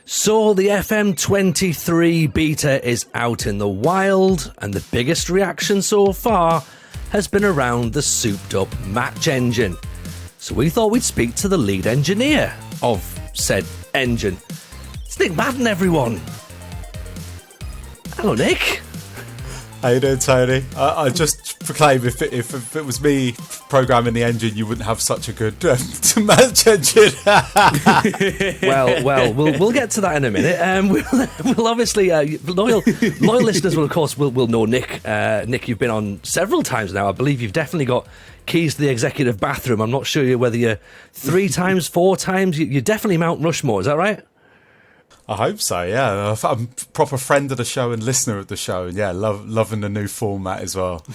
So the FM23 beta is out in the wild, and the biggest reaction so far has been around the souped up match engine. So we thought we'd speak to the lead engineer of said engine. It's Nic Madden, everyone. Hello, Nick. How you doing, Tony? I just proclaim if it was me programming the engine, you wouldn't have such a good match engine. well, we'll get to that in a minute. We'll obviously loyal listeners will of course will know Nick. Nick, you've been on several times now. I believe you've definitely got keys to the executive bathroom. I'm not sure whether you're 3 times, 4 times. You're definitely Mount Rushmore. Is that right? I hope so, yeah. I'm a proper friend of the show and listener of the show. And yeah, loving the new format as well.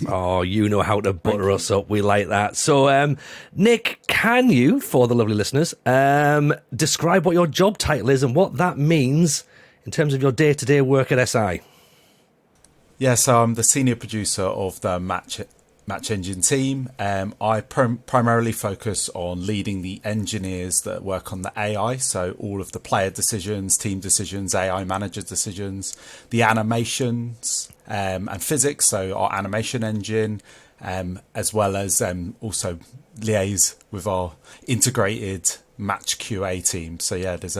Oh, you know how to butter us up. We like that. So, Nick, can you, for the lovely listeners, describe what your job title is and what that means in terms of your day-to-day work at SI? Yeah, so I'm the senior producer of the Match Engine team. I primarily focus on leading the engineers that work on the AI, so all of the player decisions, team decisions, AI manager decisions, the animations and physics, so our animation engine, as well as also liaise with our integrated match QA team. So yeah, there's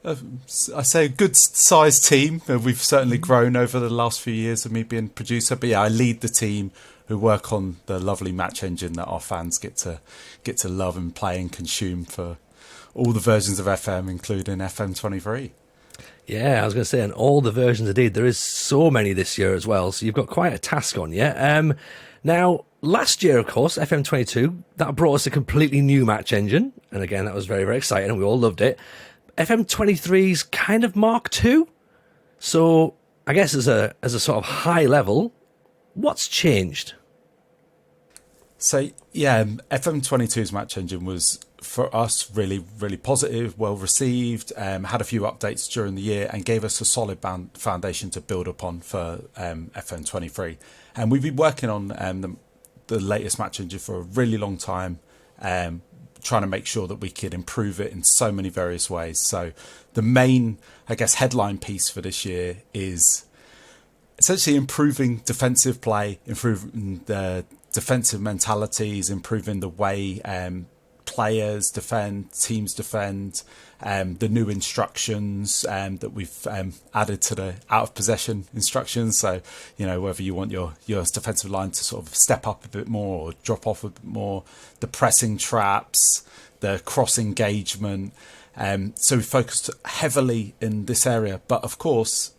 I say a good sized team. We've certainly grown over the last few years of me being producer, but yeah, I lead the team who work on the lovely match engine that our fans get to love and play and consume for all the versions of FM, including FM23. Yeah, I was going to say, and all the versions indeed. There is so many this year as well, so you've got quite a task on you. Now, last year, of course, FM22, that brought us a completely new match engine, and again, that was very, very exciting, and we all loved it. FM23's kind of Mark II. So I guess as a sort of high level, what's changed? So yeah, FM22's match engine was for us really, really positive, well received, had a few updates during the year and gave us a solid foundation to build upon for FM23. And we've been working on the latest match engine for a really long time, trying to make sure that we could improve it in so many various ways. So the main, I guess, headline piece for this year is essentially improving defensive play, improving the defensive mentalities, improving the way players defend, teams defend, the new instructions that we've added to the out of possession instructions. So, you know, whether you want your defensive line to sort of step up a bit more or drop off a bit more, the pressing traps, the cross engagement. So we focused heavily in this area. But of course,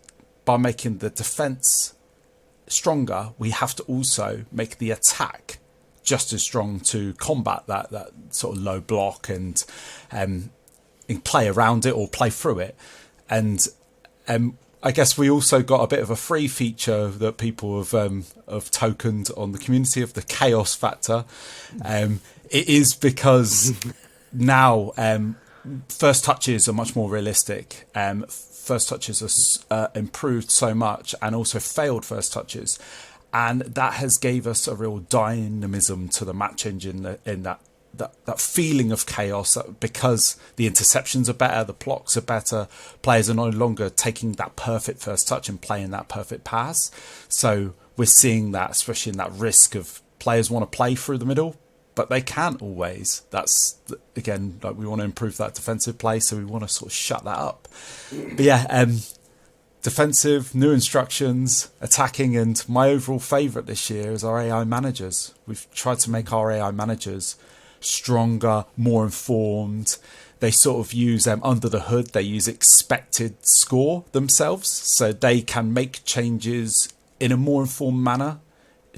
by making the defense stronger, we have to also make the attack just as strong to combat that sort of low block and play around it or play through it. And I guess we also got a bit of a free feature that people have tokened on the community of the chaos factor. It is because now first touches are much more realistic. First touches are improved so much, and also failed first touches. And that has gave us a real dynamism to the match engine in that feeling of chaos, because the interceptions are better, the blocks are better, players are no longer taking that perfect first touch and playing that perfect pass. So we're seeing that, especially in that risk of players want to play through the middle, but they can't always. That's, again, like we want to improve that defensive play, so we want to sort of shut that up. But yeah, defensive, new instructions, attacking, and my overall favourite this year is our AI managers. We've tried to make our AI managers stronger, more informed. They sort of use under the hood, they use expected score themselves, so they can make changes in a more informed manner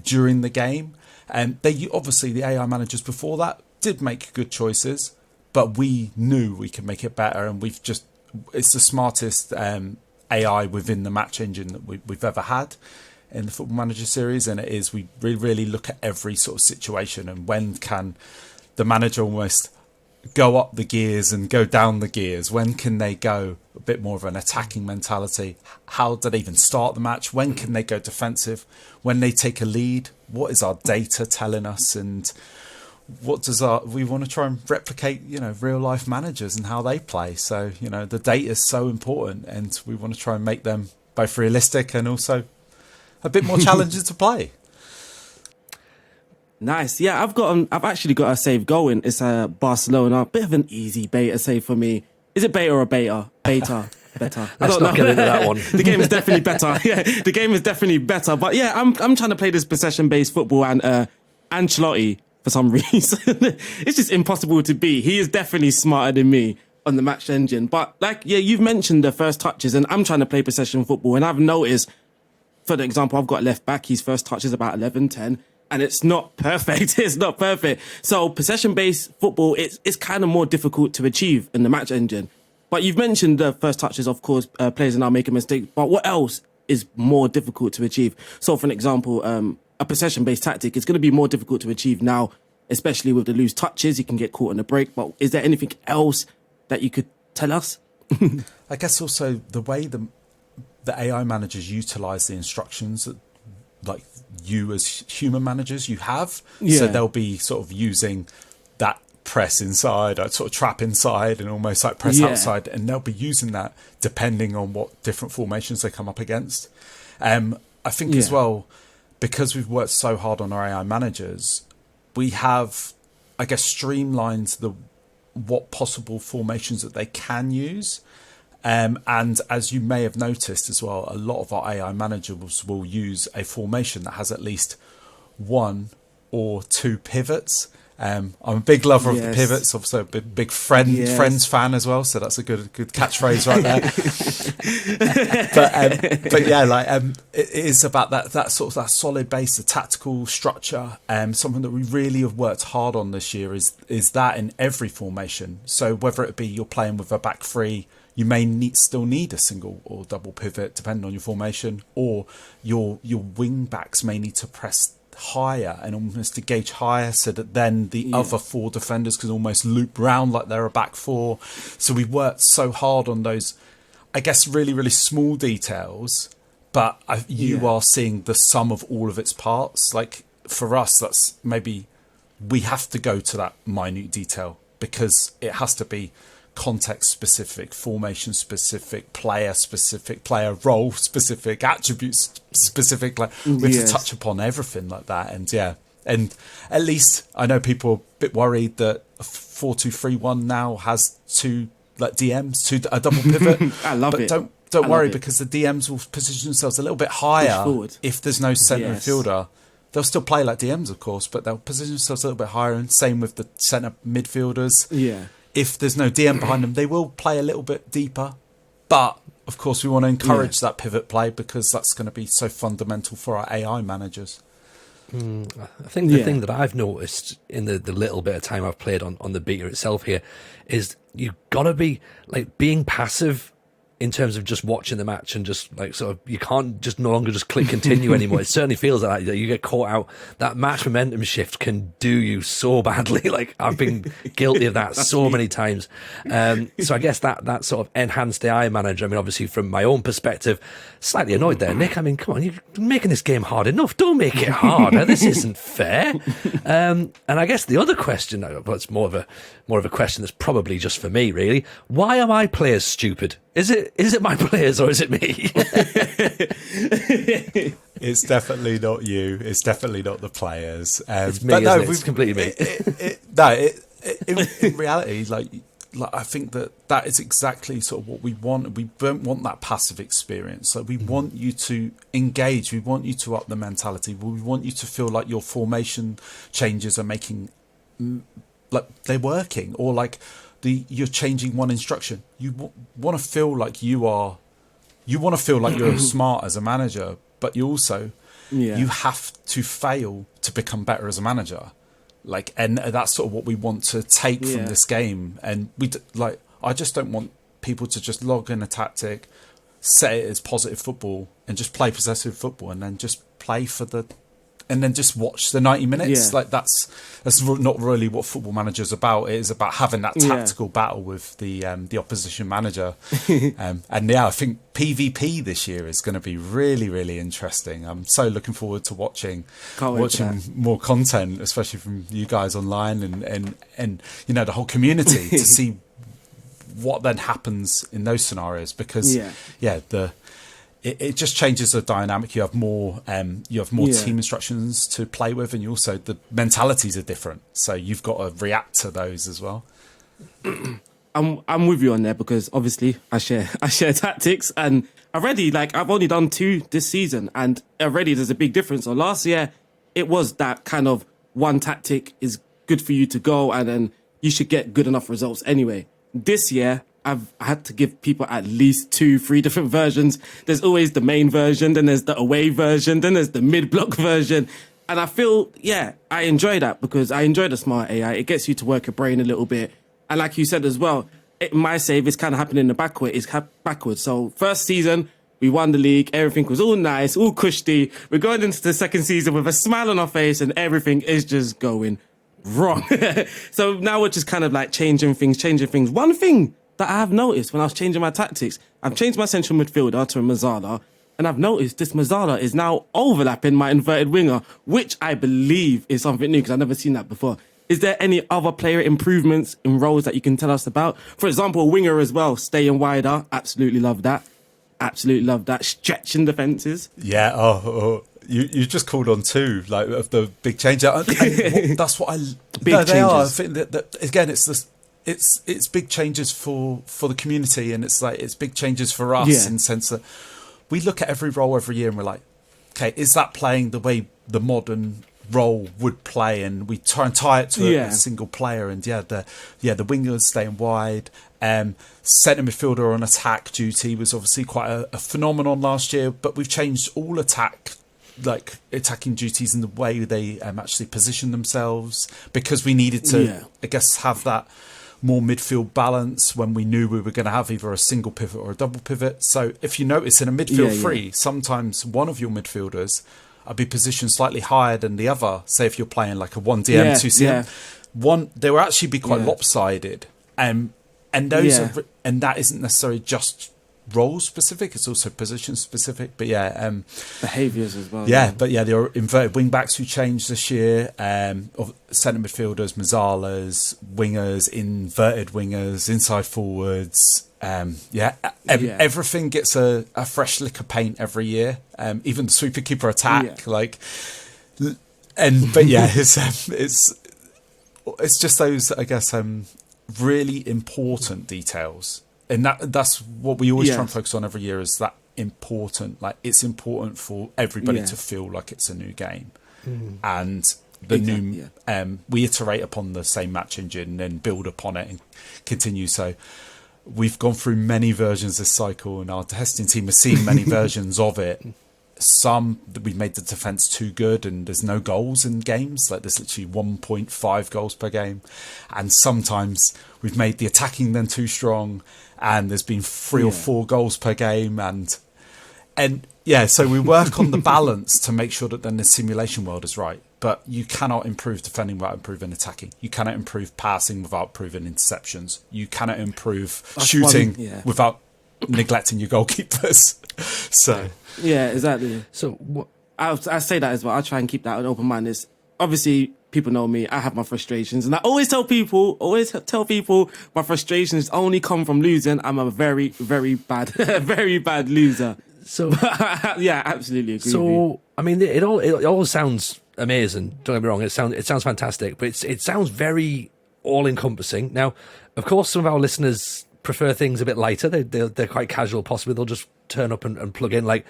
during the game. And they obviously, the AI managers before that did make good choices, but we knew we could make it better, and it's the smartest AI within the match engine that we've ever had in the Football Manager series. And it is, we really look at every sort of situation, and when can the manager almost go up the gears and go down the gears? When can they go a bit more of an attacking mentality? How do they even start the match? When can they go defensive? When they take a lead, what is our data telling us? And we want to try and replicate, real life managers and how they play. So, the data is so important, and we want to try and make them both realistic and also a bit more challenging to play. Nice. Yeah, I've actually got a save going. It's Barcelona. A bit of an easy beta save for me. Is it beta or beta? Beta. Better. Let's not get into that one. The game is definitely better. Yeah, the game is definitely better. But yeah, I'm trying to play this possession-based football, and Ancelotti, for some reason, it's just impossible to beat. He is definitely smarter than me on the match engine. But you've mentioned the first touches, and I'm trying to play possession football, and I've noticed, for the example, I've got left back, his first touch is about 11, 10. And it's not perfect. It's not perfect. So possession-based football, it's kind of more difficult to achieve in the match engine. But you've mentioned the first touches, of course, players are now making mistakes. But what else is more difficult to achieve? So, for an example, a possession-based tactic is going to be more difficult to achieve now, especially with the loose touches. You can get caught in the break. But is there anything else that you could tell us? I guess also the way the AI managers utilize the instructions that, like, you as human managers you have. So they'll be sort of using that press inside, or sort of trap inside, and almost like press outside, and they'll be using that depending on what different formations they come up against. I think as well, because we've worked so hard on our AI managers, we have, I guess, streamlined what possible formations that they can use. And as you may have noticed as well, a lot of our AI managers will use a formation that has at least one or two pivots. I'm a big lover of the pivots, obviously a big Friends fan as well, so that's a good catchphrase right there. but yeah, it is about that sort of that solid base, the tactical structure. Something that we really have worked hard on this year is that in every formation. So whether it be you're playing with a back three, you may still need a single or double pivot depending on your formation, or your wing backs may need to press higher and almost engage higher, so that then the other four defenders can almost loop round like they're a back four. So we worked so hard on those, I guess, really, really small details, but you are seeing the sum of all of its parts. Like for us, that's maybe we have to go to that minute detail because it has to be context specific, formation specific, player role specific, attributes specific. Like we have to touch upon everything like that. And at least I know people are a bit worried that 4-2-3-1 now has two DMs, a double pivot. I love it. Don't worry, because the DMs will position themselves a little bit higher if there's no centre midfielder. They'll still play like DMs, of course, but they'll position themselves a little bit higher. And same with the centre midfielders. Yeah. If there's no DM behind them, they will play a little bit deeper. But, of course, we want to encourage that pivot play because that's going to be so fundamental for our AI managers. I think the thing that I've noticed in the little bit of time I've played on the beta itself here is you've got to be, like, being passive in terms of just watching the match and just like sort of you can't just no longer just click continue anymore. It certainly feels like that. You get caught out. That match momentum shift can do you so badly. Like I've been guilty of that so many times. So I guess that sort of enhanced AI manager, I mean, obviously from my own perspective, slightly annoyed there, Nick. I mean, come on, you're making this game hard enough. Don't make it harder. This isn't fair. And I guess the other question, well, it's more of a question that's probably just for me, really. Why are my players stupid? Is it my players or is it me? It's definitely not you. It's definitely not the players. It's me. It's completely me. In reality, like I think that is exactly sort of what we want. We don't want that passive experience. So we want you to engage. We want you to up the mentality. We want you to feel like your formation changes are making, like they're working, or like you're changing one instruction. You want to feel like you want to feel like you're smart as a manager, but you also you have to fail to become better as a manager. Like, and that's sort of what we want to take from this game. And I just don't want people to just log in a tactic, set it as positive football, and just play possessive football, and then just play for the and then just watch the 90 minutes. Yeah. Like that's not really what Football Manager's about. It is about having that tactical battle with the opposition manager. And yeah, I think PvP this year is going to be really, really interesting. I'm so looking forward to watching more content, especially from you guys online and you know, the whole community to see what then happens in those scenarios, because it just changes the dynamic. You have more team instructions to play with, and you also, the mentalities are different, so you've got to react to those as well. I'm with you on there, because obviously I share tactics, and already, like, I've only done 2 this season, and already there's a big difference. So last year it was that kind of one tactic is good for you to go, and then you should get good enough results anyway. This year I had to give people at least 2-3 different versions. There's always the main version, then there's the away version, then there's the mid-block version. And I feel, I enjoy that, because I enjoy the smart AI. It gets you to work your brain a little bit. And like you said as well, my save is kind of happening in the backwards. So first season, we won the league. Everything was all nice, all cushy. We're going into the second season with a smile on our face, and everything is just going wrong. So now we're just kind of like changing things. One thing that I have noticed when I was changing my tactics, I've changed my central midfielder to a Mazzala, and I've noticed this Mazzala is now overlapping my inverted winger, which I believe is something new, because I've never seen that before. Is there any other player improvements in roles that you can tell us about? For example, a winger as well, staying wider. Absolutely love that. Stretching defences. Yeah. You just called on 2 like of the big change. That's what I. Big changes. They are. I think that again, it's this. It's big changes for the community, and it's big changes for us in the sense that we look at every role every year and we're like, okay, is that playing the way the modern role would play? And we try and tie it to a single player. And the wingers staying wide. Centre midfielder on attack duty was obviously quite a phenomenon last year, but we've changed all attacking duties in the way they actually position themselves, because we needed to, I guess, have that more midfield balance when we knew we were going to have either a single pivot or a double pivot. So if you notice in a midfield three, sometimes one of your midfielders will be positioned slightly higher than the other. Say if you're playing like a 1DM, 2CM, they will actually be quite lopsided. And those are, and that isn't necessarily just role specific, it's also position specific, but behaviours as well. There are inverted wing backs who changed this year, of centre midfielders, Mazzalas, wingers, inverted wingers, inside forwards. Everything gets a fresh lick of paint every year. Even the sweeper keeper attack, it's just those, I guess, really important details. And that's what we always try and focus on every year, is that important. Like, it's important for everybody to feel like it's a new game. And the we iterate upon the same match engine and build upon it and continue. So we've gone through many versions this cycle, and our testing team has seen many versions of it. Some we've made the defense too good and there's no goals in games, like there's literally 1.5 goals per game, and sometimes we've made the attacking then too strong and there's been 3 or 4 goals per game, and so we work on the balance to make sure that then the simulation world is right. But you cannot improve defending without improving attacking. You cannot improve passing without improving interceptions. You cannot improve shooting without neglecting your goalkeepers. So exactly. So I say that as well. I try and keep that an open mind. Is obviously, people know me. I have my frustrations, and I always tell people my frustrations only come from losing. I'm a very, very bad, very bad loser. So absolutely agree. So I mean, it all sounds amazing. Don't get me wrong. It sounds fantastic, but it sounds very all encompassing. Now, of course, some of our listeners prefer things a bit lighter. They're quite casual. Possibly they'll just turn up and plug in. Like,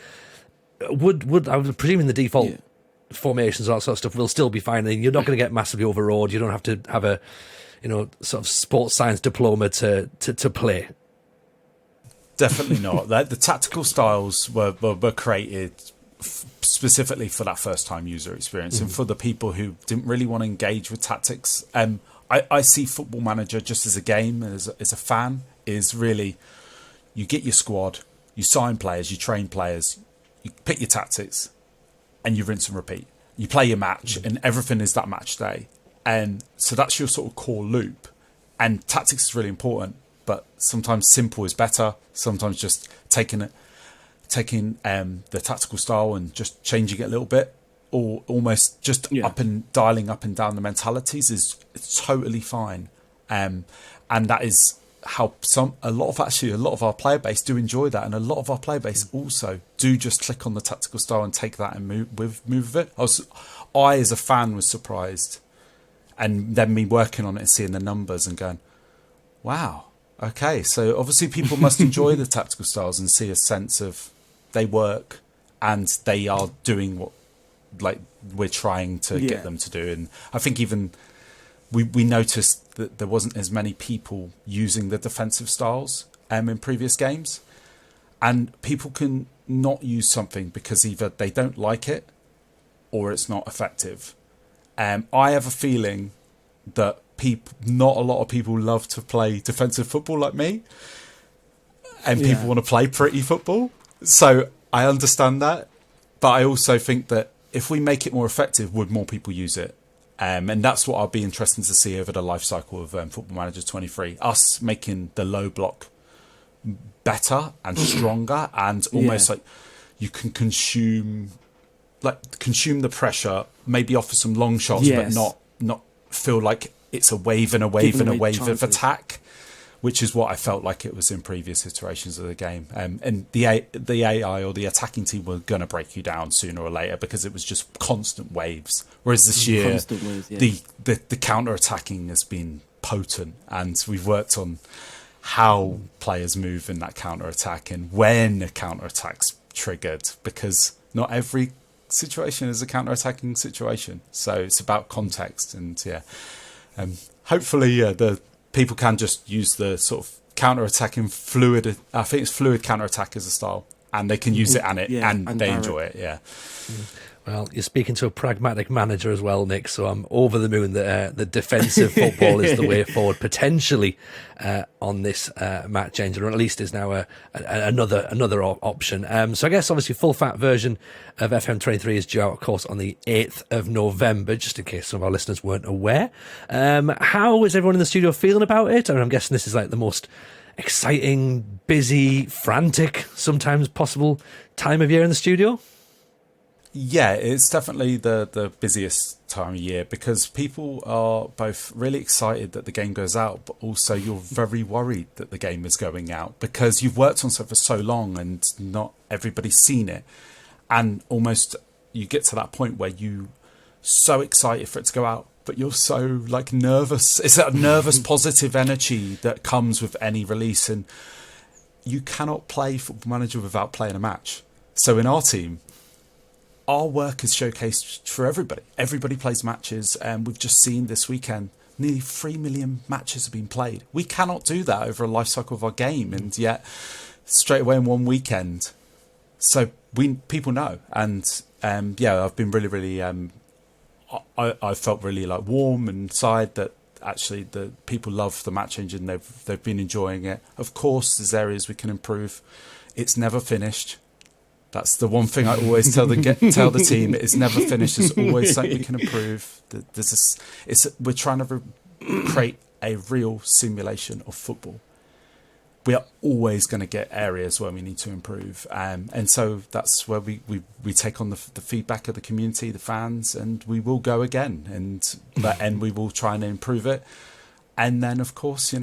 would I was presuming the default formations and all that sort of stuff will still be fine. And you're not going to get massively overawed. You don't have to have a sort of sports science diploma to play. Definitely not. The tactical styles were created specifically for that first time user experience, and for the people who didn't really want to engage with tactics. I see Football Manager just as a game, as a fan, is really, you get your squad, you sign players, you train players, you pick your tactics, and you rinse and repeat. You play your match, and everything is that match day, and so that's your sort of core loop. And tactics is really important, but sometimes simple is better. Sometimes just taking the tactical style and just changing it a little bit, or almost just dialing up and down the mentalities is totally fine. And that is how a lot of our player base do enjoy that, and a lot of our player base also do just click on the tactical style and take that and move with it. I as a fan was surprised, and then me working on it and seeing the numbers and going, wow, okay, so obviously people must enjoy the tactical styles and see a sense of they work and they are doing what like we're trying to get them to do. And I think even we noticed that there wasn't as many people using the defensive styles in previous games, and people can not use something because either they don't like it or it's not effective. I have a feeling that not a lot of people love to play defensive football like me, and people want to play pretty football. So I understand that, but I also think that if we make it more effective, would more people use it? And that's what I'll be interested to see over the life cycle of Football Manager 23. Us making the low block better and stronger, and almost like you can consume the pressure, maybe offer some long shots, but not feel like it's a wave and a wave and a wave of attack, which is what I felt like it was in previous iterations of the game. And the AI or the attacking team were going to break you down sooner or later because it was just constant waves. Whereas this year, the counter-attacking has been potent, and we've worked on how players move in that counter-attack and when a counter-attack's triggered, because not every situation is a counter-attacking situation. So it's about context, and hopefully the people can just use the sort of counter-attacking fluid. I think it's fluid counter-attack as a style, and they can use it and they enjoy it. Yeah. Well, you're speaking to a pragmatic manager as well, Nick, so I'm over the moon that the defensive football is the way forward, potentially on this match engine, or at least is now another option. So I guess obviously full fat version of FM23 is due out, of course, on the 8th of November, just in case some of our listeners weren't aware. How is everyone in the studio feeling about it? I mean, I'm guessing this is like the most exciting, busy, frantic, sometimes possible time of year in the studio. Yeah, it's definitely the busiest time of year, because people are both really excited that the game goes out, but also you're very worried that the game is going out because you've worked on something for so long and not everybody's seen it. And almost you get to that point where you so excited for it to go out, but you're so like nervous. It's that nervous positive energy that comes with any release, and you cannot play Football Manager without playing a match. So in our team, our work is showcased for everybody. Everybody plays matches, and we've just seen this weekend nearly 3 million matches have been played. We cannot do that over a life cycle of our game, and yet straight away in one weekend. So people know, and I've been really I felt really like warm inside that actually the people love the match engine. They've been enjoying it. Of course, there's areas we can improve. It's never finished. That's the one thing I always tell the team. It's never finished. There's always something we can improve. We're trying to create a real simulation of football. We are always going to get areas where we need to improve, and so that's where we take on the feedback of the community, the fans, and we will go again, and we will try and improve it. And then, of course,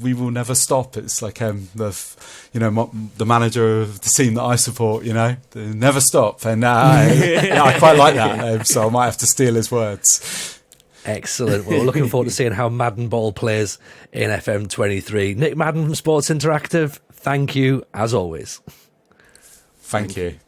we will never stop. It's like the manager of the team that I support. They never stop, and I quite like that. So I might have to steal his words. Excellent. Well, we're looking forward to seeing how Madden Ball plays in FM23. Nic Madden from Sports Interactive, thank you as always. Thank you.